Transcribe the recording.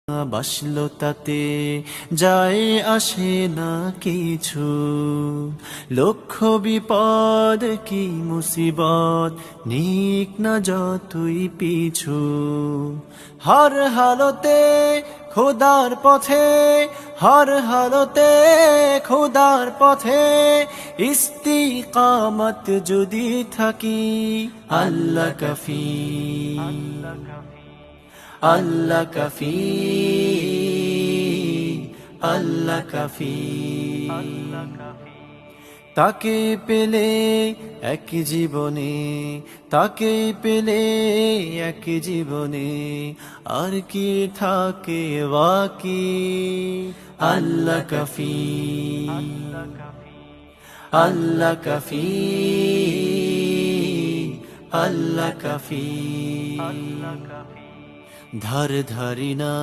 বাসলো তাতে যায় আসে না কিছু, লক্ষ বিপদ কি মুসিবত নিক না যতই পিছু। হর হালতে খোদার পথে, হর হালতে খোদার পথে ইস্তিকামত যদি থাকি, আল্লাহ কাফি, আল্লাহ কাফি, আল্লাহ কাফি। তাকে পেলে এক জীবনে, তাকে পেলে এক জীবনে আর কি থাকে বাকি, আল্লাহ কাফি, আল্লাহ কাফি, আল্লাহ কাফি। ধার ধারি না